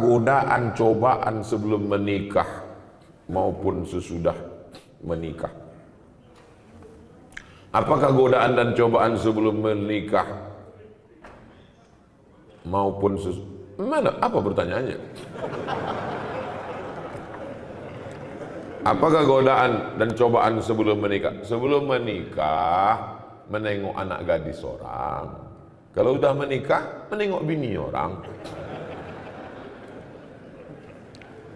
godaan cobaan sebelum menikah maupun sesudah menikah? Apakah godaan dan cobaan sebelum menikah maupun mana? Apa pertanyaannya? Apakah godaan dan cobaan sebelum menikah? Sebelum menikah menengok anak gadis orang. Kalau udah menikah menengok bini orang.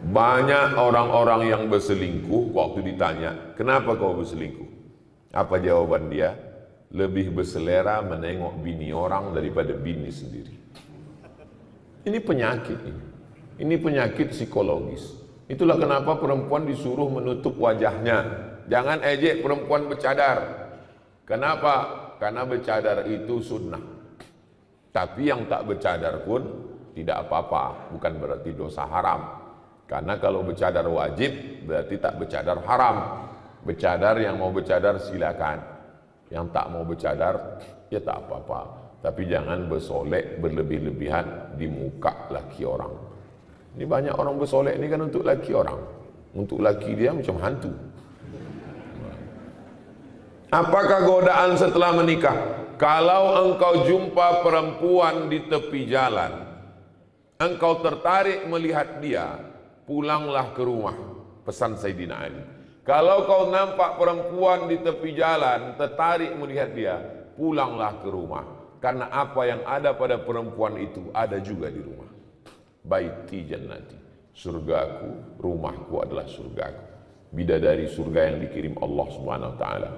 Banyak orang-orang yang berselingkuh waktu ditanya, kenapa kau berselingkuh? Apa jawaban dia? Lebih berselera menengok bini orang daripada bini sendiri. Ini penyakit ini. Ini penyakit psikologis. Itulah kenapa perempuan disuruh menutup wajahnya. Jangan ejek perempuan bercadar. Kenapa? Karena bercadar itu sunnah. Tapi yang tak bercadar pun tidak apa-apa, bukan berarti dosa haram. Karena kalau bercadar wajib berarti tak bercadar haram. Bercadar, yang mau bercadar silakan. Yang tak mau bercadar ya tak apa-apa. Tapi jangan bersolek berlebih-lebihan di muka laki orang. Ini banyak orang bersolek ini kan untuk laki orang. Untuk laki dia macam hantu. Apakah godaan setelah menikah? Kalau engkau jumpa perempuan di tepi jalan, engkau tertarik melihat dia, pulanglah ke rumah. Pesan Sayyidina Ali. Kalau kau nampak perempuan di tepi jalan, tertarik melihat dia, pulanglah ke rumah. Karena apa yang ada pada perempuan itu ada juga di rumah. Baiti jannati, surgaku, rumahku adalah surgaku. Bidadari surga yang dikirim Allah Subhanahu wa taala.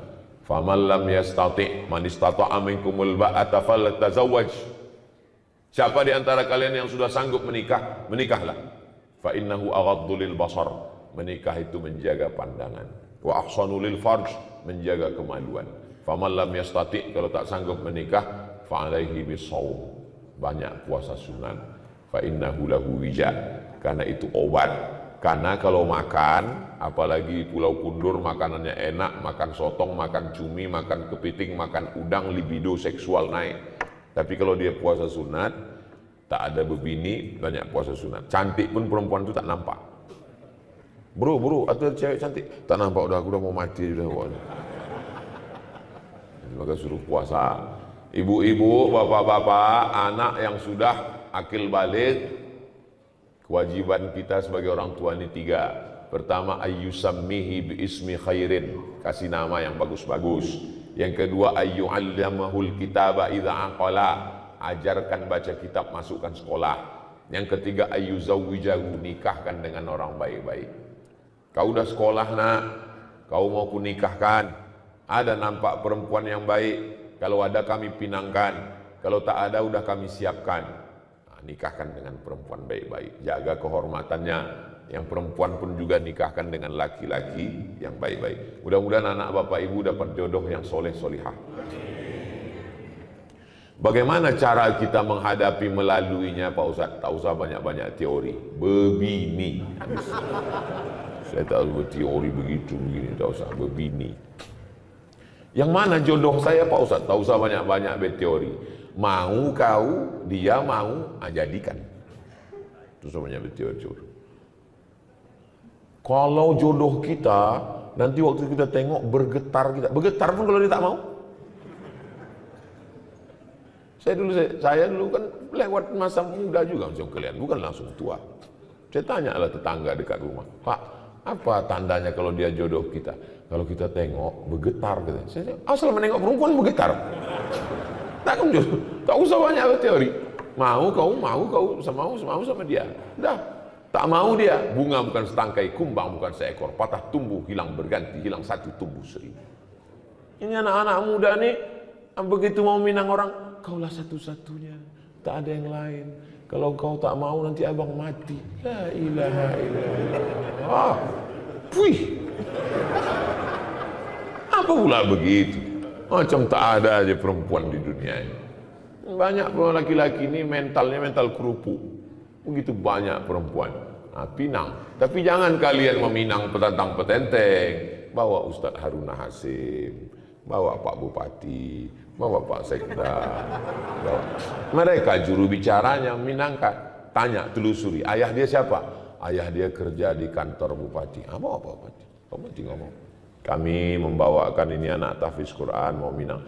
Faman lam yastati' man istata'a minkumul ba'ata falyatazawwaj. Siapa di antara kalian yang sudah sanggup menikah, menikahlah. Fa innahu aghaddu lil basar. Menikah itu menjaga pandangan. Wa ahsanu lil farj, menjaga kemaluan. Faman lam yastati', kalau tak sanggup menikah, fa alaihi bisawm. Banyak puasa sunat. Fa innahu lahu wija, karena itu obat. Karena kalau makan, apalagi Pulau Kundur makanannya enak, makan sotong, makan cumi, makan kepiting, makan udang, libido seksual naik. Tapi kalau dia puasa sunat, tak ada berbini, banyak puasa sunat. Cantik pun perempuan itu tak nampak. Bro, ada cewek cantik, tak nampak, udah aku udah mau mati sudah. Maka suruh puasa. Ibu-ibu, bapak-bapak, anak yang sudah akil balik, kewajiban kita sebagai orang tua ini 3. Pertama, ayyusammihi biismi khairin, kasih nama yang bagus-bagus. Yang kedua, ayyu'allamahul kitaba idza aqala, ajarkan baca kitab, masukkan sekolah. Yang ketiga, ayyuzawwijahu, nikahkan dengan orang baik-baik. Kau udah sekolah nak, kau mau ku nikahkan. Ada nampak perempuan yang baik, kalau ada kami pinangkan, kalau tak ada udah kami siapkan. Nah, nikahkan dengan perempuan baik-baik, jaga kehormatannya. Yang perempuan pun juga nikahkan dengan laki-laki yang baik-baik. Mudah-mudahan anak bapak ibu dapat jodoh yang soleh solihah. Bagaimana cara kita menghadapi melaluinya Pak Ustadz? Tak usah banyak-banyak teori. Berbini. Saya tak usah teori begini, tak usah berbini. Yang mana jodoh saya Pak Ustadz? Tak usah banyak-banyak berteori. Mau kau, dia mau, jadikan. Itu semuanya berteori. Kalau jodoh kita, nanti waktu kita tengok bergetar kita. Bergetar pun kalau dia tak mau. Saya dulu kan lewat masa muda juga macam kalian, bukan langsung tua. Saya tanyalah tetangga dekat rumah, Pak, apa tandanya kalau dia jodoh kita? Kalau kita tengok bergetar gitu. Saya asal menengok perempuan bergetar. Tak jodoh, tak usah banyak teori. Mau kau sama dia. Dah, tak mau dia. Bunga bukan setangkai, kumbang bukan seekor, patah tumbuh, hilang berganti, hilang satu tumbuh seribu. Ini anak-anak muda nih, begitu mau minang orang, kaulah satu-satunya, tak ada yang lain. Kalau kau tak mau nanti abang mati. La ilaha illallah. Wih. Apa pula begitu? Macam tak ada aja perempuan di dunia ini. Banyak laki-laki ini mentalnya mental kerupuk. Begitu banyak perempuan. Nah, pinang. Tapi jangan kalian meminang petantang-petenteng. Bawa Ustadz Haruna Hasim, bawa Pak Bupati, bawa Pak Sekda. Bawa. Mereka juru bicaranya minangkan. tanya, telusuri, ayah dia siapa? Ayah dia kerja di kantor bupati. Apa bupati? Bupati ngomong, kami membawakan ini anak tahfiz Quran mau Minang.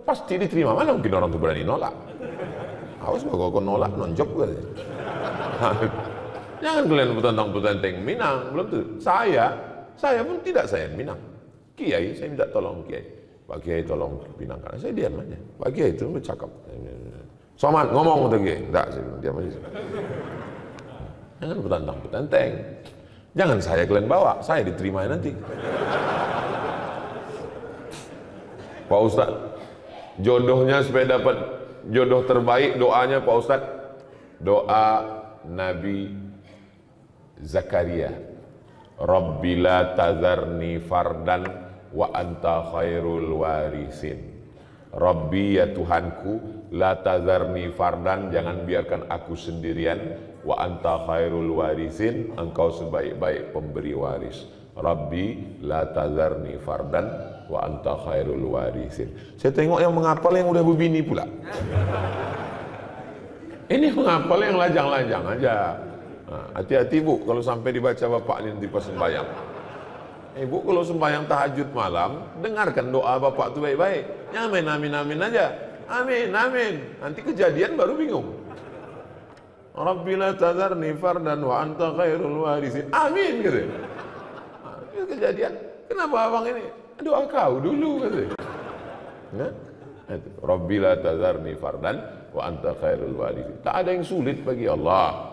Pasti diterima, mana mungkin orang tuh berani nolak. Awas kalau kau nolak, nonjok gue. Jangan kalian petentang-petenteng Minang, belum tuh. Saya pun tidak sayang Minang. Kiai, saya minta tolong Kiai. Pak Kiai tolong Minang, karena saya diam aja. Pak Kiai itu bercakap. Somad ngomong untuk Kiai, enggak, saya diam aja. Jangan petentang-petenteng. Jangan saya kalian bawa, saya diterima nanti. Pak Ustadz, jodohnya supaya dapat jodoh terbaik, doanya Pak Ustadz, doa Nabi Zakaria, Rabbi la tazarni fardan wa anta khairul warisin. Rabbi, ya Tuhanku, la tazarni fardan, jangan biarkan aku sendirian, wa anta khairul warisin, engkau sebaik-baik pemberi waris. Rabbi la tazarni fardan wa anta khairul warisin. Saya tengok yang menghafal yang udah berbini pula. Ini menghafal yang lajang-lajang aja. Hati-hati bu, kalau sampai dibaca bapak ini nanti pas sembahyang. Ibu kalau sembahyang tahajud malam, dengarkan doa bapak itu baik-baik. Ya amin, amin, amin aja. Amin, amin. Nanti kejadian baru bingung. Rabbi la tazarni fardan wa anta khairul warisin. Amin gitu. Itu kejadian. Kenapa abang ini? Doa kau dulu gitu. Nah, Rabbi la tazarni fardan wa anta khairul warisin. Tak ada yang sulit bagi Allah.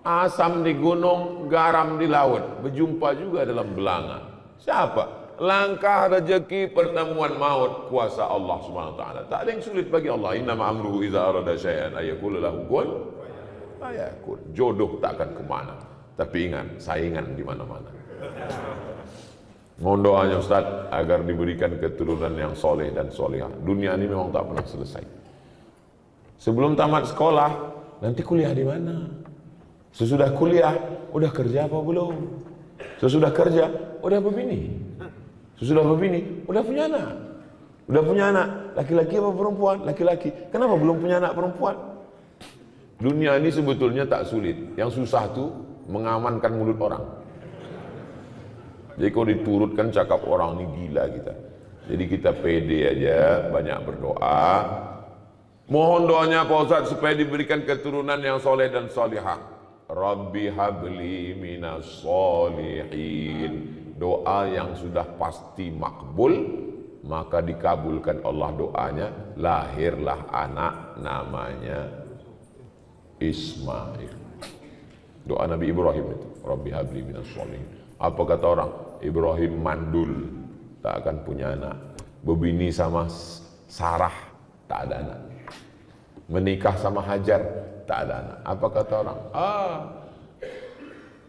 Asam di gunung, garam di laut, berjumpa juga dalam belanga. Siapa? Langkah rezeki, pertemuan maut, kuasa Allah Subhanahu wa taala. Tak ada yang sulit bagi Allah. Innama amruhu idza arada syai'an ayyaqula lahu kun fayakun. Jodoh tak akan kemana, tapi ingat, saingan di mana-mana. Mohon doanya Ustaz agar diberikan keturunan yang soleh dan solehah. Dunia ini memang tak pernah selesai. Sebelum tamat sekolah, nanti kuliah di mana? Sesudah kuliah, udah kerja apa belum? Sesudah kerja, udah berbini. Sesudah berbini, udah punya anak. Udah punya anak, laki-laki apa perempuan? Laki-laki. Kenapa belum punya anak perempuan? Dunia ini sebetulnya tak sulit. Yang susah tuh mengamankan mulut orang. Jadi kalau diturutkan cakap orang ini gila kita. Jadi kita pede aja, banyak berdoa. Mohon doanya Pak Ustaz supaya diberikan keturunan yang soleh dan solihah. Rabbi habli minas solihin. Doa yang sudah pasti makbul, maka dikabulkan Allah doanya. Lahirlah anak namanya Ismail. Doa Nabi Ibrahim itu, Rabbi habli minas solihin. Apa kata orang? Ibrahim mandul, tak akan punya anak. Berbini sama Sarah, tak ada anak. Menikah sama Hajar, tak ada anak. Apa kata orang?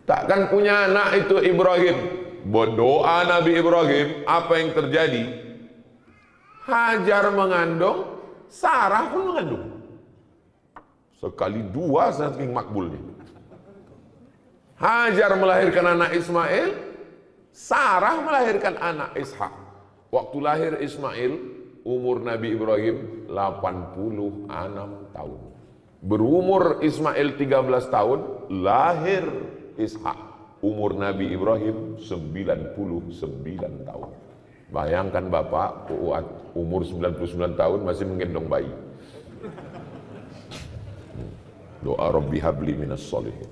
Takkan punya anak itu Ibrahim. Berdoa Nabi Ibrahim, apa yang terjadi? Hajar mengandung, Sarah pun mengandung. Sekali dua saking makbulnya. Hajar melahirkan anak Ismail, Sarah melahirkan anak Ishak. Waktu lahir Ismail, umur Nabi Ibrahim 86 tahun. Berumur Ismail 13 tahun, lahir Ishak. Umur Nabi Ibrahim 99 tahun. Bayangkan bapak, umur 99 tahun masih menggendong bayi. Doa Rabbi habli minas solihin.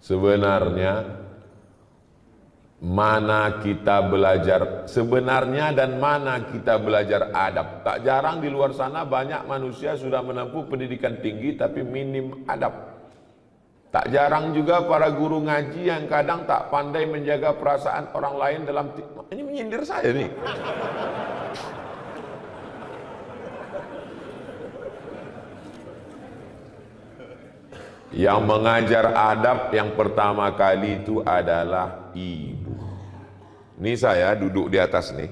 Sebenarnya mana kita belajar sebenarnya dan mana kita belajar adab. Tak jarang di luar sana banyak manusia sudah menempuh pendidikan tinggi tapi minim adab. Tak jarang juga para guru ngaji yang kadang tak pandai menjaga perasaan orang lain dalam ini menyindir saya nih. Yang mengajar adab yang pertama kali itu adalah ibu. Ini saya duduk di atas nih.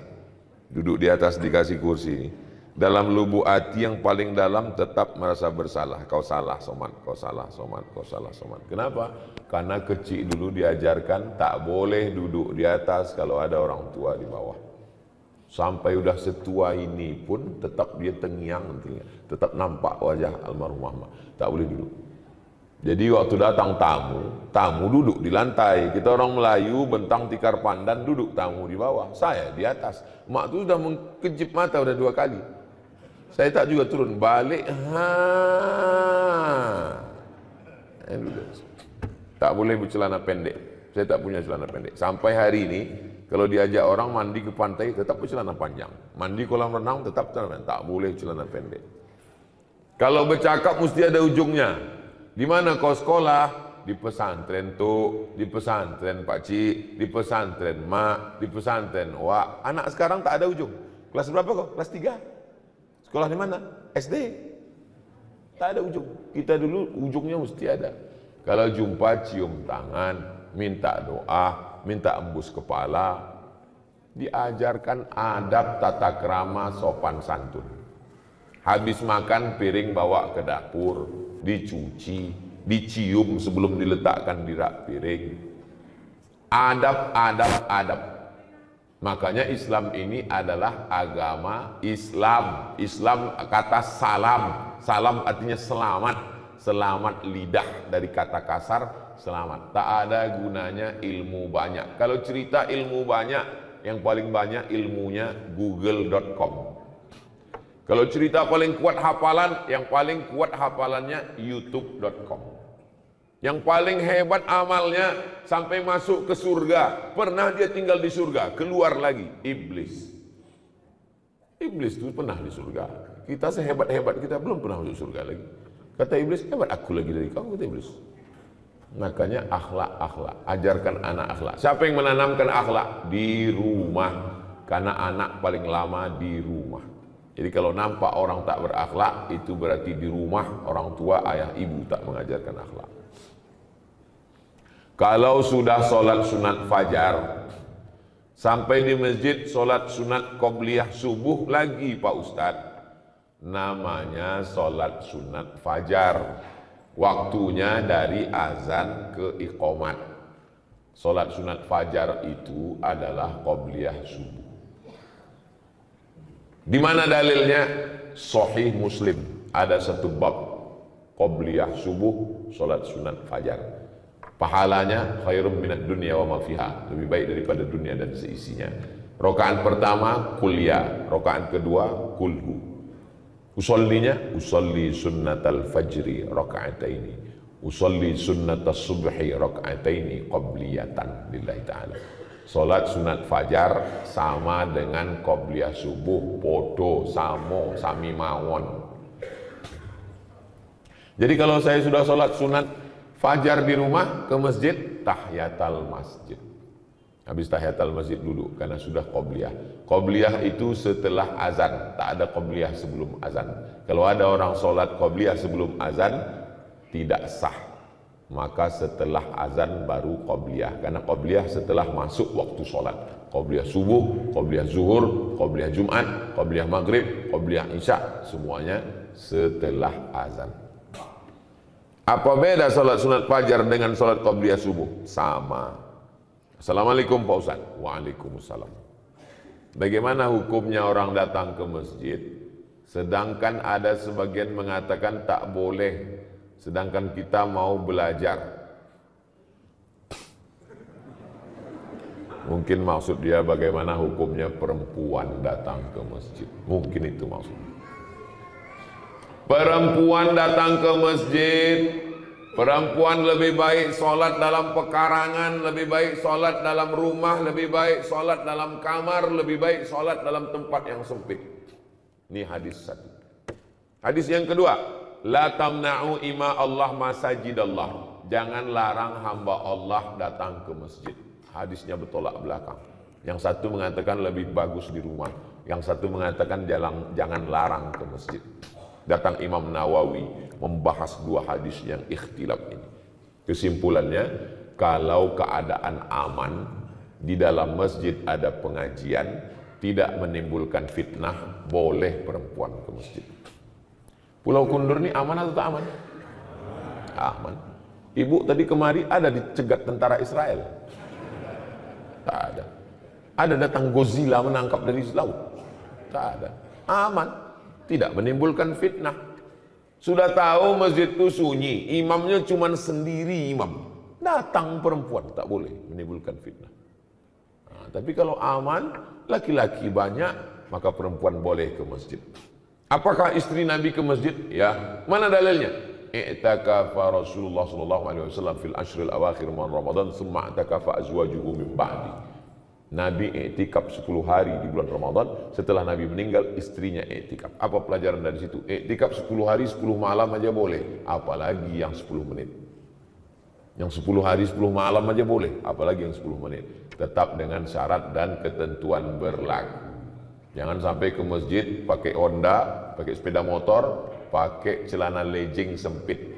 Duduk di atas dikasih kursi ini. Dalam lubuk hati yang paling dalam tetap merasa bersalah. Kau salah Somad, kau salah Somad, kau salah Somad. Kenapa? Karena kecil dulu diajarkan tak boleh duduk di atas kalau ada orang tua di bawah. Sampai udah setua ini pun tetap dia tengiang, tetap nampak wajah almarhum Muhammad. Tak boleh duduk. Jadi waktu datang tamu duduk di lantai. Kita orang Melayu bentang tikar pandan, duduk tamu di bawah, saya di atas. Mak tu sudah mengkejip mata udah 2 kali. Saya tak juga turun, balik. Tak boleh bercelana pendek. Saya tak punya celana pendek. Sampai hari ini, kalau diajak orang mandi ke pantai, tetap bercelana panjang. Mandi kolam renang, tetap celana pendek. Tak boleh celana pendek. Kalau bercakap mesti ada ujungnya. Di mana kau sekolah? Di pesantren tu, di pesantren pakcik, di pesantren mak, di pesantren wak. Anak sekarang tak ada ujung. Kelas berapa kau? Kelas 3. Sekolah di mana? SD. Tak ada ujung. Kita dulu ujungnya mesti ada. Kalau jumpa cium tangan, minta doa, minta embus kepala. Diajarkan adab tata krama sopan santun. Habis makan piring bawa ke dapur, dicuci, dicium sebelum diletakkan di rak piring. Adab. Makanya Islam ini adalah agama Islam. Islam kata salam. Salam artinya selamat. Selamat lidah, dari kata kasar selamat. Tak ada gunanya ilmu banyak. Kalau cerita ilmu banyak, yang paling banyak ilmunya google.com. Kalau cerita paling kuat hafalan, yang paling kuat hafalannya youtube.com. Yang paling hebat amalnya sampai masuk ke surga. Pernah dia tinggal di surga, keluar lagi, iblis. Iblis itu pernah di surga. Kita sehebat-hebat kita belum pernah masuk surga lagi. Kata iblis, hebat aku lagi dari kamu, kata iblis. Makanya akhlak. Ajarkan anak akhlak. Siapa yang menanamkan akhlak? Di rumah. Karena anak paling lama di rumah. Jadi kalau nampak orang tak berakhlak, itu berarti di rumah orang tua, ayah, ibu tak mengajarkan akhlak. Kalau sudah sholat sunat fajar, sampai di masjid sholat sunat qobliyah subuh lagi Pak Ustadz, namanya sholat sunat fajar. Waktunya dari azan ke iqomat. Sholat sunat fajar itu adalah qobliyah subuh. Di mana dalilnya? Sahih Muslim. Ada satu bab qobliyah subuh, salat sunat fajar. Pahalanya khairum minad dunya wa ma fiha, lebih baik daripada dunia dan seisinya. Rakaat pertama kuliah, rakaat kedua kulhu. Usolli sunnatal fajri raka'ataini. Usolli sunnatas subhi raka'ataini qabliyatan lillahi ta'ala. Salat sunat fajar sama dengan qobliyah subuh, podo, samo, sami mawon. Jadi kalau saya sudah salat sunat fajar di rumah, ke masjid, tahiyatul masjid. Habis tahiyatul masjid dulu, karena sudah qobliyah. Qobliyah itu setelah azan, tak ada qobliyah sebelum azan. Kalau ada orang salat qobliyah sebelum azan, tidak sah. Maka setelah azan baru qobliyah. Karena qobliyah setelah masuk waktu sholat. Qobliyah subuh, qobliyah zuhur, qobliyah jumat, qobliyah maghrib, qobliyah isya, semuanya setelah azan. Apa beda sholat sunat fajar dengan sholat qobliyah subuh? Sama. Assalamualaikum Pak Ustaz. Waalaikumsalam. Bagaimana hukumnya orang datang ke masjid, sedangkan ada sebagian mengatakan tak boleh, sedangkan kita mau belajar? Mungkin maksud dia bagaimana hukumnya perempuan datang ke masjid. Mungkin itu maksudnya. Perempuan datang ke masjid, perempuan lebih baik sholat dalam pekarangan, lebih baik sholat dalam rumah, lebih baik sholat dalam kamar, lebih baik sholat dalam tempat yang sempit. Ini hadis satu. Hadis yang kedua, la tamna'u ima Allah masajidallah. Jangan larang hamba Allah datang ke masjid. Hadisnya bertolak belakang. Yang satu mengatakan lebih bagus di rumah, yang satu mengatakan jangan larang ke masjid. Datang Imam Nawawi membahas dua hadis yang ikhtilaf ini. Kesimpulannya, kalau keadaan aman, di dalam masjid ada pengajian, tidak menimbulkan fitnah, boleh perempuan ke masjid. Pulau Kundur ini aman atau tak aman? Aman. Ibu tadi kemari ada dicegat tentara Israel? Tak ada. Ada datang Godzilla menangkap dari laut? Tak ada. Aman. Tidak menimbulkan fitnah. Sudah tahu masjid itu sunyi, imamnya cuma sendiri imam. Datang perempuan, tak boleh menimbulkan fitnah. Nah, tapi kalau aman, laki-laki banyak, maka perempuan boleh ke masjid. Apakah istri Nabi ke masjid? Ya, mana dalilnya? I'takafa Rasulullah sallallahu alaihi wasallam fil ashril awakhir min Ramadan, thumma i'takafa azwajuhu min ba'di. Nabi i'tikaf 10 hari di bulan Ramadan, setelah Nabi meninggal istrinya i'tikaf. Apa pelajaran dari situ? I'tikaf 10 hari 10 malam aja boleh, apalagi yang 10 menit. Yang 10 hari 10 malam aja boleh, apalagi yang 10 menit. Tetap dengan syarat dan ketentuan berlaku. Jangan sampai ke masjid pakai Honda, pakai sepeda motor, pakai celana legging sempit.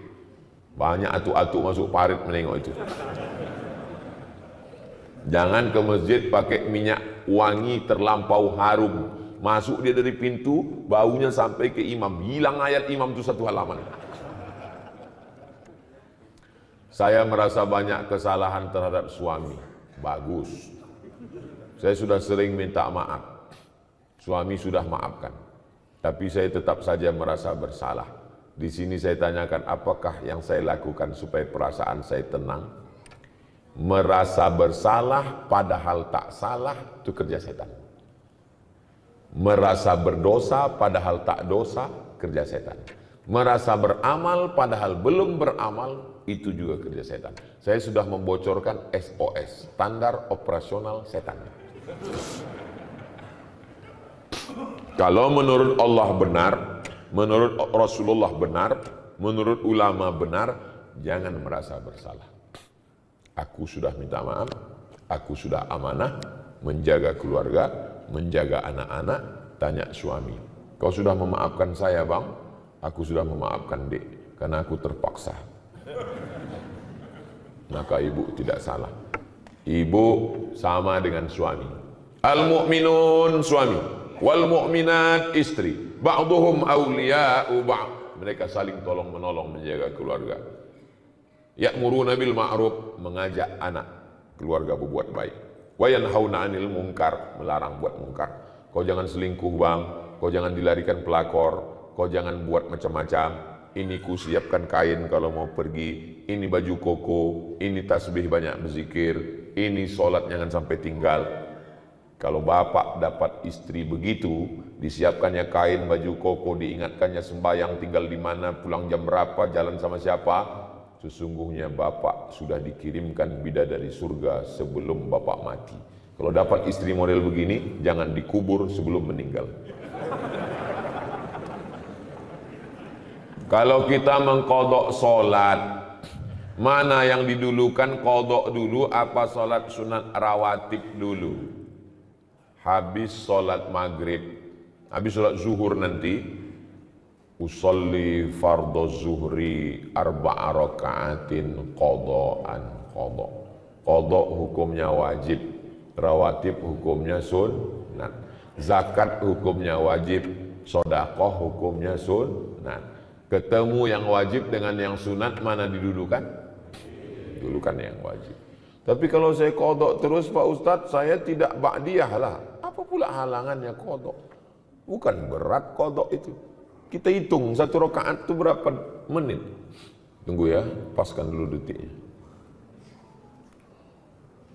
Banyak atuk-atuk masuk parit menengok itu. Jangan ke masjid pakai minyak wangi terlampau harum. Masuk dia dari pintu, baunya sampai ke imam. Hilang ayat imam itu 1 halaman. Saya merasa banyak kesalahan terhadap suami. Bagus. Saya sudah sering minta maaf. Suami sudah maafkan. Tapi saya tetap saja merasa bersalah. Di sini saya tanyakan, apakah yang saya lakukan supaya perasaan saya tenang? Merasa bersalah padahal tak salah, itu kerja setan. Merasa berdosa padahal tak dosa, kerja setan. Merasa beramal padahal belum beramal, itu juga kerja setan. Saya sudah membocorkan SOS, standar operasional setan. Kalau menurut Allah benar, menurut Rasulullah benar, menurut ulama benar, jangan merasa bersalah. Aku sudah minta maaf, aku sudah amanah, menjaga keluarga, menjaga anak-anak, tanya suami. Kau sudah memaafkan saya bang? Aku sudah memaafkan dek, karena aku terpaksa. Maka ibu tidak salah. Ibu sama dengan suami. Al-mu'minun suami, wal mu'minat istri, ba'duhum awliya'u ba'd. Mereka saling tolong menolong menjaga keluarga. Ya'muruna bil ma'ruf, mengajak anak keluarga berbuat baik. Wa yanhauna 'anil munkar, melarang buat munkar. Kau jangan selingkuh bang, kau jangan dilarikan pelakor, kau jangan buat macam-macam. Ini ku siapkan kain kalau mau pergi, ini baju koko, ini tasbih banyak berzikir, ini sholat jangan sampai tinggal. Kalau bapak dapat istri begitu, disiapkannya kain, baju koko, diingatkannya sembahyang tinggal di mana, pulang jam berapa, jalan sama siapa, sesungguhnya bapak sudah dikirimkan bidadari surga sebelum bapak mati. Kalau dapat istri model begini, jangan dikubur sebelum meninggal. Kalau kita mengkodok solat, mana yang didulukan, kodok dulu apa solat sunat rawatib dulu? Habis solat maghrib, habis solat zuhur nanti, usolli fardhu zuhri arba'a raka'atin qada'an qada'. Qada' hukumnya wajib, rawatib hukumnya sunnat. Zakat hukumnya wajib, sedekah hukumnya sunnat. Ketemu yang wajib dengan yang sunat, mana didudukan? Dulukan yang wajib. Tapi kalau saya qada' terus Pak Ustadz, saya tidak ba'diyah lah. Apa pula halangannya qada'? Bukan berat qada' itu. Kita hitung 1 rakaat itu berapa menit. Tunggu ya, paskan dulu detiknya.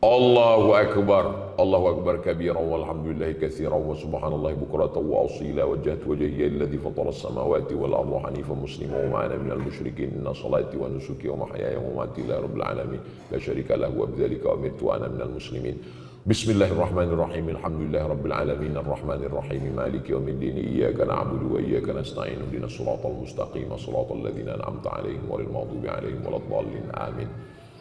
Allahu Akbar kabira walhamdulillahi katsiran wa subhanallahi bukratan wa asila wajjahtu wajhiya alladhi fatara as-samawati wal arda hanifan musliman wa ma ana minal musyrikin inna salati wa nusuki wa mahyaya wa mamati lillahi rabbil alamin la syarika lahu wa bidzalika umirtu wa ana minal muslimin. Bismillahirrahmanirrahim. Alhamdulillahi rabbil alamin arrahmanir rahim maliki yaumiddin iyyaka na'budu wa iyyaka nasta'in ihdinas siratal mustaqim siratal ladzina an'amta 'alaihim ghairil maghdubi 'alaihim waladdallin amin.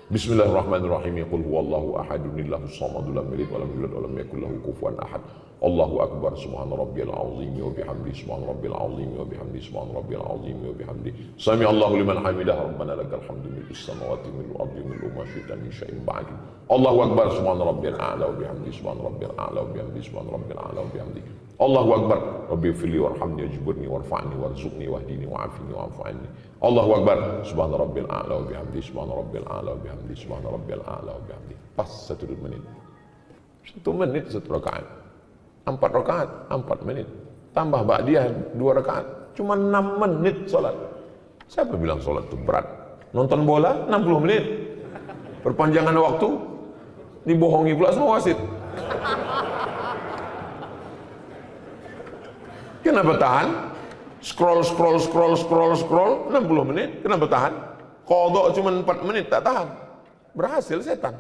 Bismillahirrahmanirrahim. Qul huwallahu ahadun illahus samad lam yalid walam yulad walam yakul lahu kufuwan ahad. Allahu akbar subhana rabbiyal azim wa bihamdi subhana rabbil azim wa bihamdi subhana rabbil azim wa bihamdi. Sami Allahu liman hamidah rabbana lakal hamdu mil'us samawati mil'ul ardi mil'u ma syi'ta min syai'in ba'du. Allahu akbar subhana rabbil a'la wa bihamdi subhana rabbil a'la wa bihamdi subhana rabbil a'la wa bihamdi. Allahu akbar rabbighfirli warhamni wajburni warfa'ni warzuqni wahdini wa'afini wa'fu anni. Allahu akbar subhana rabbil a'la wa bihamdi subhana rabbil a'la wa bihamdi subhana rabbil a'la wa bihamdi. Pas 1 menit. 1 menit 1 rakaat. 4 rakaat 4 menit. Tambah ba'diyah 2 rakaat. Cuma 6 menit salat. Siapa bilang sholat itu berat? Nonton bola 60 menit. Perpanjangan waktu, dibohongi pula sama wasit. Kenapa tahan? Scroll 60 menit, kenapa tahan? Qadha cuma 4 menit, tak tahan. Berhasil setan.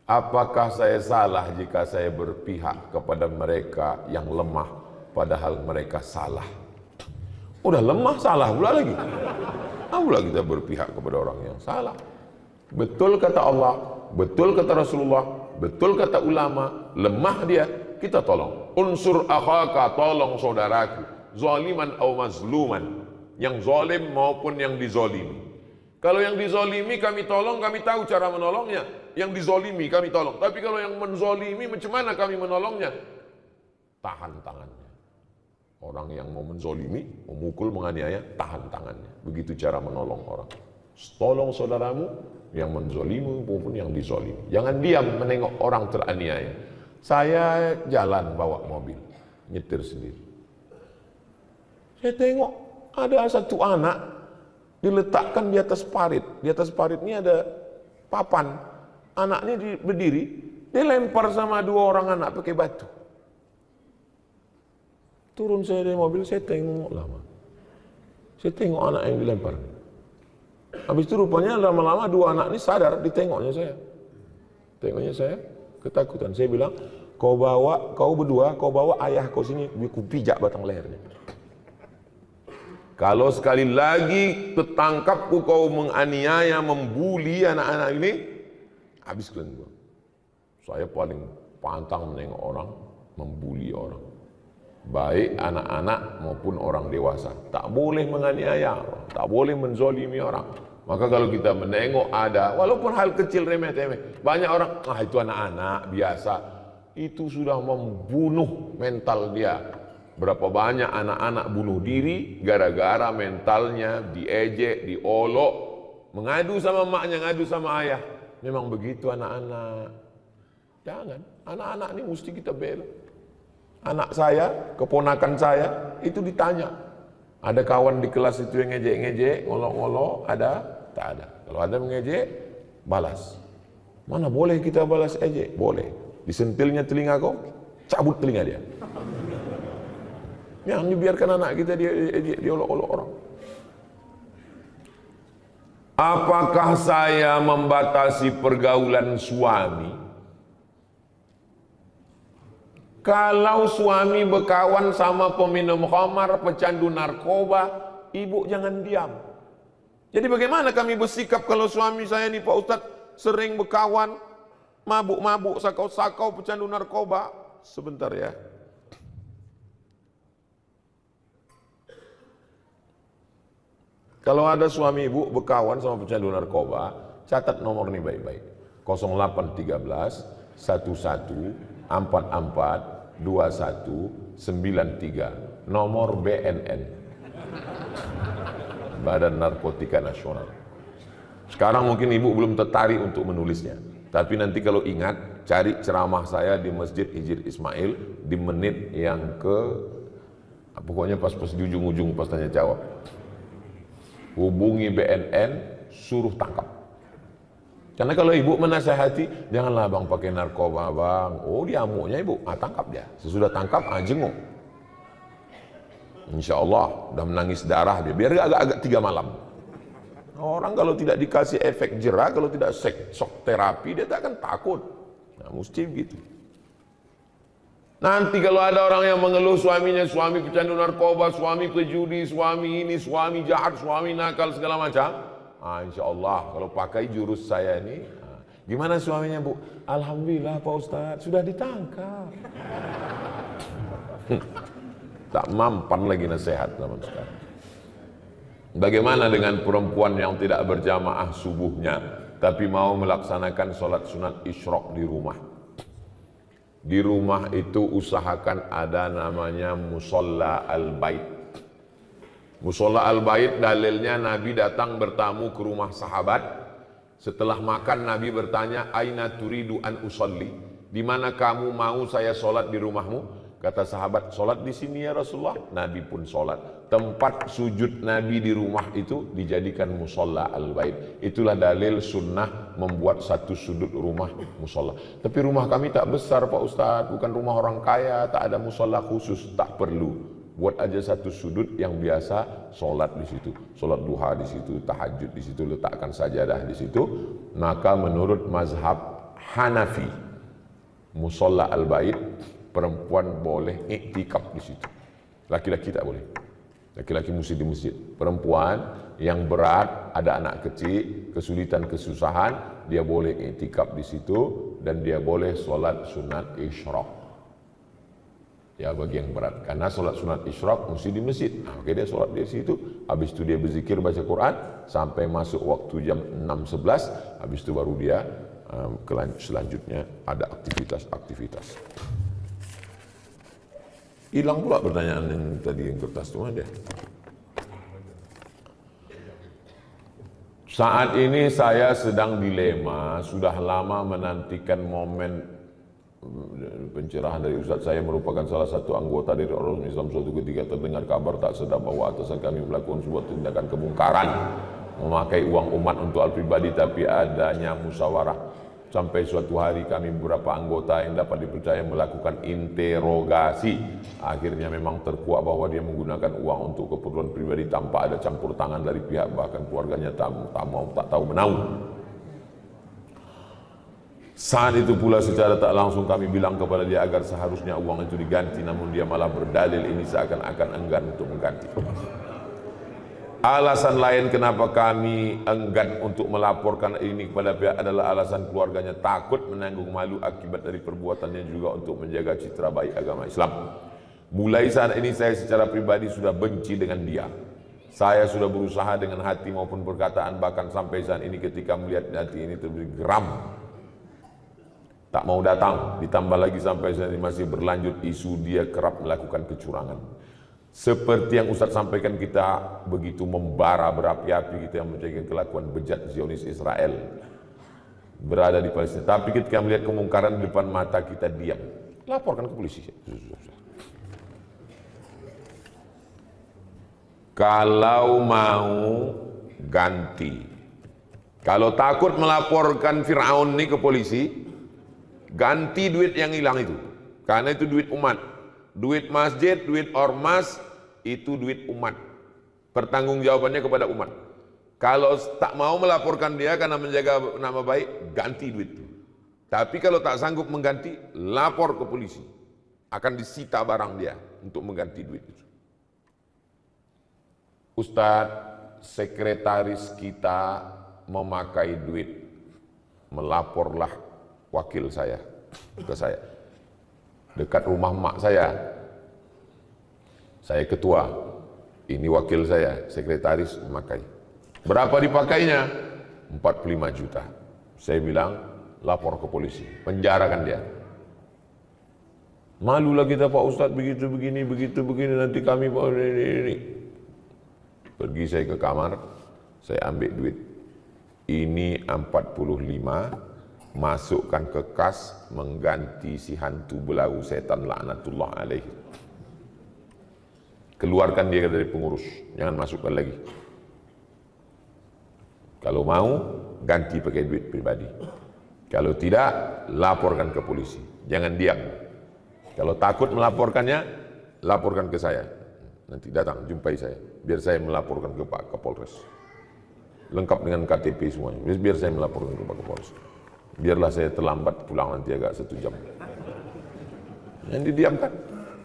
Apakah saya salah jika saya berpihak kepada mereka yang lemah, padahal mereka salah? Udah lemah, salah pula lagi. Pula kita berpihak kepada orang yang salah. Betul kata Allah, betul kata Rasulullah, betul kata ulama, lemah dia, kita tolong. Unsur akhaka, tolong saudaraku, zaliman au mazluman, yang zalim maupun yang dizalimi. Kalau yang dizalimi kami tolong, kami tahu cara menolongnya. Yang dizalimi kami tolong. Tapi kalau yang menzalimi, macam mana kami menolongnya? Tahan tangannya. Orang yang mau menzalimi, memukul, menganiaya, tahan tangannya. Begitu cara menolong orang. Tolong saudaramu yang menzalimi maupun yang dizalimi. Jangan diam menengok orang teraniaya. Saya jalan bawa mobil, nyetir sendiri. Saya tengok ada satu anak diletakkan di atas parit. Di atas parit ini ada papan. Anaknya berdiri, dilempar sama 2 orang anak pakai batu. Turun saya dari mobil, saya tengok lama. Saya tengok anak yang dilempar. Habis itu rupanya lama-lama 2 anak ini sadar, ditengoknya saya. Tengoknya saya, ketakutan. Saya bilang, kau berdua bawa ayah kau sini, aku pijak batang lehernya. Kalau sekali lagi tertangkap kau menganiaya, membuli anak-anak ini, habis kalian gua. Saya paling pantang menengok orang, membuli orang. Baik anak-anak maupun orang dewasa. Tak boleh menganiaya orang, tak boleh menzalimi orang. Maka kalau kita menengok ada, walaupun hal kecil remeh-temeh, banyak orang, itu anak-anak biasa. Itu sudah membunuh mental dia. Berapa banyak anak-anak bunuh diri gara-gara mentalnya diejek, diolok, mengadu sama maknya, ngadu sama ayah. Memang begitu anak-anak. Jangan, anak-anak ini mesti kita bela. Anak saya, keponakan saya, itu ditanya. Ada kawan di kelas itu yang ngejek-ngejek, ngolok-ngolok, ada? Tak ada. Kalau ada mengejek, balas. Mana boleh kita balas ejek? Boleh. Disentilnya telinga kau, cabut telinga dia. Yang dibiarkan anak kita diolok-olok orang. Apakah saya membatasi pergaulan suami? Kalau suami berkawan sama peminum khamar, pecandu narkoba, ibu jangan diam. Jadi bagaimana kami bersikap kalau suami saya nih Pak Ustadz sering berkawan, mabuk-mabuk, sakau-sakau, pecandu narkoba? Sebentar ya. Kalau ada suami ibu berkawan sama pecandu narkoba, catat nomor ini baik-baik. 0813 11 44 2193, nomor BNN, Badan Narkotika Nasional. Sekarang mungkin ibu belum tertarik untuk menulisnya, tapi nanti kalau ingat, cari ceramah saya di Masjid Hijir Ismail di menit yang pokoknya pas di ujung-ujung pas tanya jawab. Hubungi BNN, suruh tangkap. Karena kalau ibu menasehati, janganlah bang pakai narkoba bang. Oh dia amuknya ibu, tangkap dia. Sesudah tangkap, jenguk. Insya Allah, udah menangis darah dia. Biar agak-agak 3 malam. Orang kalau tidak dikasih efek jerah, kalau tidak shock terapi, dia tak akan takut. Nah, mesti begitu. Nanti kalau ada orang yang mengeluh suaminya, suami pecandu narkoba, suami pejudi, suami ini, suami jahat, suami nakal, segala macam. Insya Allah kalau pakai jurus saya ini, gimana suaminya bu? Alhamdulillah Pak Ustadz sudah ditangkap. Tak mampan lagi nasihat zaman sekarang. Bagaimana dengan perempuan yang tidak berjamaah subuhnya, tapi mau melaksanakan sholat sunat isyraq di rumah? Di rumah itu usahakan ada namanya musolla al-bait. Musolla al-bait dalilnya Nabi datang bertamu ke rumah sahabat. Setelah makan Nabi bertanya, aina turidu an usolli? Di mana kamu mau saya sholat di rumahmu? Kata sahabat, sholat di sini ya Rasulullah. Nabi pun sholat. Tempat sujud Nabi di rumah itu dijadikan musola al-bait. Itulah dalil sunnah membuat satu sudut rumah musola. Tapi rumah kami tak besar Pak Ustadz, bukan rumah orang kaya, tak ada musola khusus, tak perlu. Buat aja satu sudut yang biasa sholat di situ, sholat duha di situ, tahajud di situ, letakkan sajadah di situ. Maka menurut mazhab Hanafi, musola al-bait, perempuan boleh iktikaf di situ. Laki-laki tak boleh. Laki-laki mesti di masjid. Perempuan yang berat, ada anak kecil, kesulitan, kesusahan, dia boleh iktikaf di situ dan dia boleh sholat sunat isyraq. Ya bagi yang berat. Karena sholat sunat isyraq mesti di masjid. Nah, oke, dia sholat di situ. Habis itu dia berzikir baca Quran sampai masuk waktu jam 6.11. Habis itu baru dia selanjutnya ada aktivitas-aktivitas. Hilang pula pertanyaan yang tadi yang kertas itu ada. Saat ini saya sedang dilema, sudah lama menantikan momen pencerahan dari Ustaz. Saya merupakan salah satu anggota dari Ormas Islam. Suatu ketika terdengar kabar tak sedap bahwa atasan kami melakukan sebuah tindakan kemungkaran, memakai uang umat untuk hal pribadi, tapi adanya musyawarah. Sampai suatu hari kami beberapa anggota yang dapat dipercaya melakukan interogasi. Akhirnya memang terkuak bahwa dia menggunakan uang untuk keperluan pribadi tanpa ada campur tangan dari pihak bahkan keluarganya tak tahu menau. Saat itu pula secara tak langsung kami bilang kepada dia agar seharusnya uang itu diganti, namun dia malah berdalil ini seakan-akan enggan untuk mengganti. Alasan lain kenapa kami enggan untuk melaporkan ini kepada pihak adalah alasan keluarganya takut menanggung malu akibat dari perbuatannya, juga untuk menjaga citra baik agama Islam. Mulai saat ini saya secara pribadi sudah benci dengan dia. Saya sudah berusaha dengan hati maupun perkataan, bahkan sampai saat ini ketika melihat hati ini terberi geram, tak mau datang. Ditambah lagi sampai saat ini masih berlanjut isu dia kerap melakukan kecurangan. Seperti yang Ustaz sampaikan, kita begitu membara berapi-api, kita yang mencari kelakuan bejat Zionis Israel berada di Palestina. Tapi ketika melihat kemungkaran di depan mata kita diam. Laporkan ke polisi. Kalau mau ganti, kalau takut melaporkan Fir'aun ini ke polisi, ganti duit yang hilang itu. Karena itu duit umat. Duit masjid, duit ormas, itu duit umat. Pertanggungjawabannya kepada umat. Kalau tak mau melaporkan dia karena menjaga nama baik, ganti duit. Tapi kalau tak sanggup mengganti, lapor ke polisi. Akan disita barang dia untuk mengganti duit itu. Ustadz, sekretaris kita memakai duit. Melaporlah wakil saya ke saya. Dekat rumah mak saya ketua, ini wakil saya, sekretaris memakai. Berapa dipakainya? 45 juta. Saya bilang, lapor ke polisi, penjarakan dia. Malulah kita Pak Ustadz, begitu begini, nanti kami ini. Pergi saya ke kamar, saya ambil duit. Ini 45, masukkan ke kas, mengganti si hantu belau setan laknatullah alaih. Keluarkan dia dari pengurus, jangan masukkan lagi. Kalau mau, ganti pakai duit pribadi. Kalau tidak, laporkan ke polisi. Jangan diam. Kalau takut melaporkannya, laporkan ke saya. Nanti datang, jumpai saya. Biar saya melaporkan ke Pak Kapolres. Lengkap dengan KTP semuanya. Biar saya melaporkan ke Pak Kapolres. Biarlah saya terlambat pulang nanti agak 1 jam. Yang didiamkan.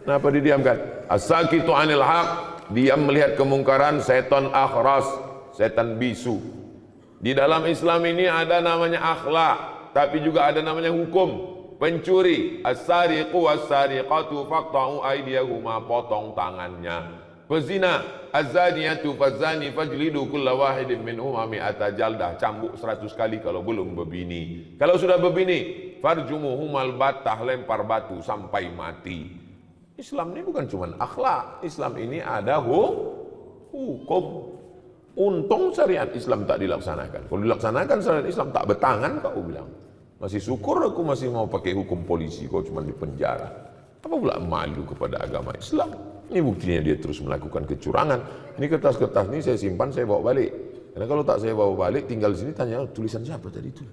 Kenapa didiamkan? As-sakitu 'anil haq, diam melihat kemungkaran, setan akhras, setan bisu. Di dalam Islam ini ada namanya akhlak, tapi juga ada namanya hukum. Pencuri, as-sariqu was-sariqatu faqta'u aydiyahuma, potong tangannya. Pezina, az-zaniyatu faz-zani fajlidu kulla wahidin minhuma mi'ata jaldah, cambuk 100 kali kalau belum berbini. Kalau sudah berbini, farjumuhumal battah, lempar batu sampai mati. Islam ini bukan cuma akhlak, Islam ini ada hukum. Untung syariat Islam tak dilaksanakan. Kalau dilaksanakan syariat Islam tak betangan kau bilang. Masih syukur aku masih mau pakai hukum polisi, kau cuma di penjara. Apa pula malu kepada agama Islam? Ini buktinya dia terus melakukan kecurangan. Ini kertas-kertas ini saya simpan, saya bawa balik. Karena kalau tak saya bawa balik, tinggal di sini tanya, tulisan siapa tadi itu?